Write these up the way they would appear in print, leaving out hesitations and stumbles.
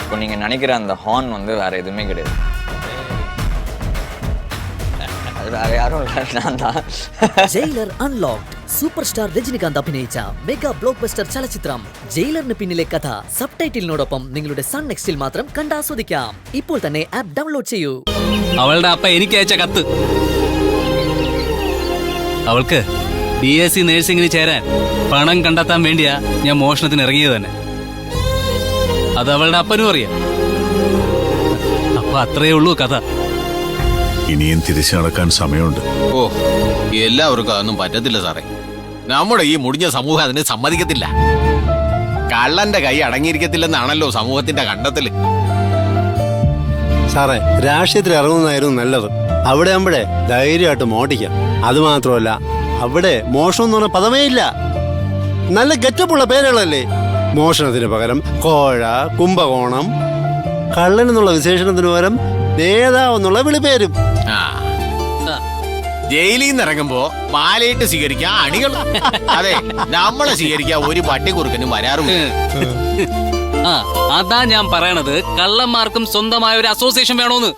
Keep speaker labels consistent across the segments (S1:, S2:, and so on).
S1: இப்போ நீங்கள் நினைக்கிற அந்த ஹார்ன் வந்து வேறு எதுவுமே கிடையாது. அது வேறு யாரும் இல்லை, நான் தான்.
S2: Jailer unlocked super star Rajinikanth അഭിനയിച്ച മെഗാ ബ്ലോക്ക് ബസ്റ്റർ ചലച്ചിത്രം ജയിലറിന് പിന്നിലെ കഥ സബ്ടൈറ്റിലിനോടൊപ്പം നിങ്ങളുടെ സൺ നെക്സ്റ്റിൽ മാത്രം കണ്ടാസ്വദിക്കാം. ഇപ്പോൾ തന്നെ ആപ്പ് ഡൗൺലോഡ് ചെയ്യൂ.
S3: അവളുടെ അപ്പ എനിക്ക് അയച്ച കത്ത്. അവൾക്ക് BSc നേഴ്സിംഗിന് ചേരാൻ പണം കണ്ടെത്താൻ വേണ്ടിയാ ഞാൻ മോഷണത്തിന് ഇറങ്ങിയത് തന്നെ. അത് അവളുടെ അപ്പനും അറിയാം. അപ്പൊ അത്രയേ ഉള്ളൂ കഥ.
S4: ഇനിയും തിരിച്ചു നടക്കാൻ സമയമുണ്ട്.
S5: ഓ, എല്ലാവർക്കും അതൊന്നും പറ്റത്തില്ല സാറേ. നമ്മുടെ ഈ മുടിഞ്ഞ സമൂഹം അതിന് സമ്മതിക്കത്തില്ല. കള്ളന്റെ കൈ അടങ്ങിയിരിക്കത്തില്ലെന്നാണല്ലോ സമൂഹത്തിന്റെ കണ്ടെത്തല്.
S6: സാറേ, രാഷ്ട്രീയത്തിൽ ഇറങ്ങുന്നതായിരുന്നു നല്ലത്. അവിടെ ആകുമ്പോഴേ ധൈര്യമായിട്ട് മോട്ടിക്കാം. അത് മാത്രമല്ല, അവിടെ മോഷണം എന്ന് പറഞ്ഞ പദമേ ഇല്ല. നല്ല ഗെറ്റപ്പുള്ള പേരുകളല്ലേ. മോഷണത്തിന് പകരം കോഴ, കുംഭകോണം, കള്ളൻ എന്നുള്ള വിശേഷണത്തിന് പകരം നേതാവ് എന്നുള്ള വിളിപ്പേരും.
S5: ജയിലിൽ നിന്ന് ഇറങ്ങുമ്പോ മാലയിട്ട് സ്വീകരിക്കാൻ അണികൾ. അതെ, നമ്മളെ സ്വീകരിക്കാൻ ഒരു പട്ടിക്കുറുക്കനും വരാറുമില്ല.
S3: അതാ ഞാൻ പറയണത്, കള്ളന്മാർക്കും സ്വന്തമായ ഒരു അസോസിയേഷൻ വേണോന്ന്.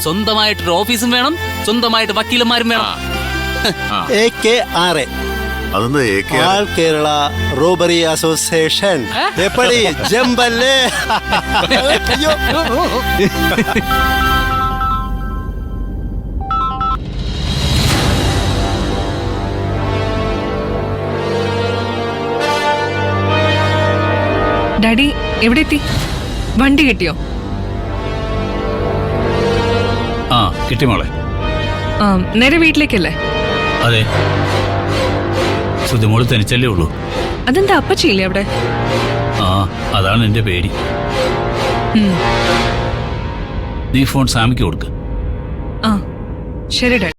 S3: സ്വന്തമായിട്ടൊരു ഓഫീസും വേണം, സ്വന്തമായിട്ട് വക്കീലന്മാരും വേണം.
S6: AKRA,
S4: അതെന്താ
S6: ആൾ കേരള റോബറി അസോസിയേഷൻ. എപ്പടി ജമ്പല്ലേ? അയ്യോ.
S7: ഡാഡി എവിടെ എത്തി? വണ്ടി കിട്ടിയോ?
S3: ആ, കിട്ടി മോളെ.
S7: നേരെ വീട്ടിലേക്കല്ലേ?
S3: അതെ. ശ്രുതിമോള് തനിച്ചല്ലേ ഉള്ളൂ.
S7: അതെന്താ അപ്പച്ചില്ലേ അവിടെ?
S3: ആ, അതാണ് എന്റെ പേടി. നീ ഫോൺ സാമിക്ക് കൊടുക്ക്.
S7: ആ ശരി ഡാഡി.